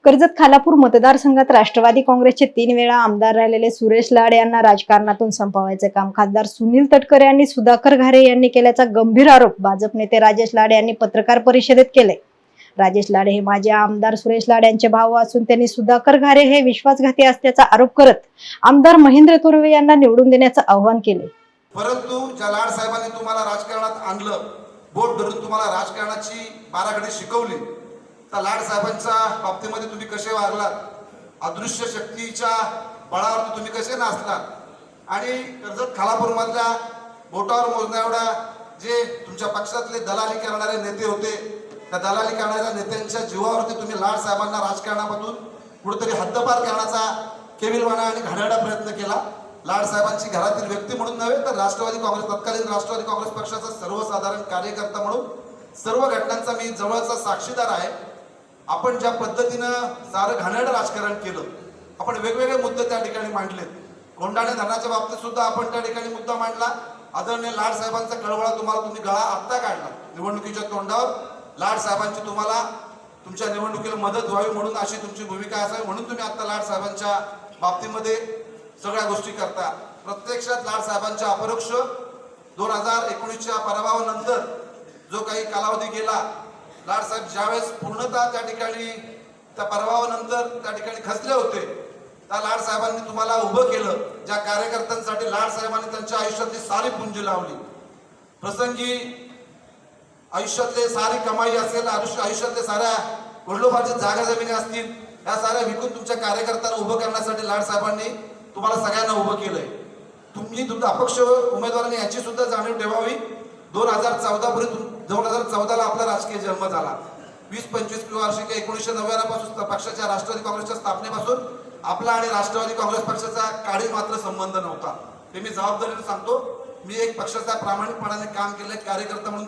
कर्जत खालापूर मतदारसंघात राष्ट्रवादी काँग्रेसचे 3 वेळा आमदार राहिलेले सुरेश लाड यांना राजकारणातून संपवायचे काम खासदार सुनील तटकरे यांनी सुधाकर घारे यांनी केल्याचा गंभीर आरोप भाजप नेते राजेश लाड यांनी पत्रकार परिषदेत केले। राजेश लाड हे माजी आमदार सुरेश लाड यांचे भाऊ असून त्यांनी सुधाकर घारे हे विश्वासघाती असल्याचा आरोप करत आमदार महेंद्र थोरवे यांना निवडून देण्याचं आवाहन केले। परंतु ज्या लाड साहेबांनी तुम्हाला राजकारणात आणलं, बोट धरून तुम्हाला राजकारणाची बाराखडी शिकवली, त्या लाड साहेबांच्या बाबतीमध्ये तुम्ही कसे वागलात, अदृश्य शक्तीच्या बळावर तुम्ही कसे नाचलात आणि कर्जत खालापूर मधल्या बोटावर मोजण्या एवढा जे तुमच्या पक्षातले दलाली करणारे नेते होते, त्या दलाली करणाऱ्या नेत्यांच्या जीवावरती तुम्ही लाड साहेबांना राजकारणामधून कुठेतरी हद्दपार करण्याचा केविलवाणा आणि घाणेरडा प्रयत्न केला। लाड साहेबांची घरातील व्यक्ती म्हणून नव्हे तर राष्ट्रवादी काँग्रेस तत्कालीन राष्ट्रवादी काँग्रेस पक्षाचा सर्वसाधारण कार्यकर्ता म्हणून सर्व घटनांचा मी जवळचा साक्षीदार आहे। आपण ज्या पद्धतीनं सारं घाणेरडं राजकारण केलं, आपण वेगवेगळे मुद्दे त्या ठिकाणी मांडलेत। कोंढाणे धरणाच्या बाबतीत सुद्धा आपण त्या ठिकाणी मुद्दा मांडला। आदरणीय लाड साहेबांचा कळवळा तुम्ही गळा आत्ता काढला। निवडणुकीच्या तोंडावर लाड साहेबांची तुम्हाला तुमच्या निवडणुकीला मदत व्हावी म्हणून अशी तुमची भूमिका असावी म्हणून तुम्ही आता लाड साहेबांच्या बाबतीमध्ये सगळ्या गोष्टी करता। प्रत्यक्षात लाड साहेबांच्या अपरोक्ष 2019च्या पराभवानंतर जो काही कालावधी गेला, लाड साहेब ज्यावेळेस पूर्णतः त्या ठिकाणी त्या पराभवानंतर त्या ठिकाणी खचले होते, त्या लाड साहेबांनी तुम्हाला उभं केलं। ज्या कार्यकर्त्यांसाठी लाड साहेबांनी त्यांच्या आयुष्यातली सारी पुंजी लावली, प्रसंगी आयुष्यातले सारी कमाई असेल, आयुष्यातले साऱ्या वडिलोपार्जित जागा जमिनी असतील, या साऱ्या विकून तुमच्या कार्यकर्त्यांना उभं करण्यासाठी लाड साहेबांनी तुम्हाला सगळ्यांना उभं केलंय। तुम्ही तुमचा अपक्ष उमेदवारांनी याची सुद्धा जाणीव ठेवावी। 2014ला आपला राजकीय जन्म झाला। 20-25 वार्षिक 1999 पासून पक्षाच्या राष्ट्रवादी काँग्रेसच्या स्थापनेपासून आपला आणि राष्ट्रवादी काँग्रेस पक्षाचा काळी मात्र संबंध नव्हता। हे मी जबाबदारीने सांगतो। मी एक पक्षाचा प्रामाणिकपणाने काम केले कार्यकर्ता म्हणून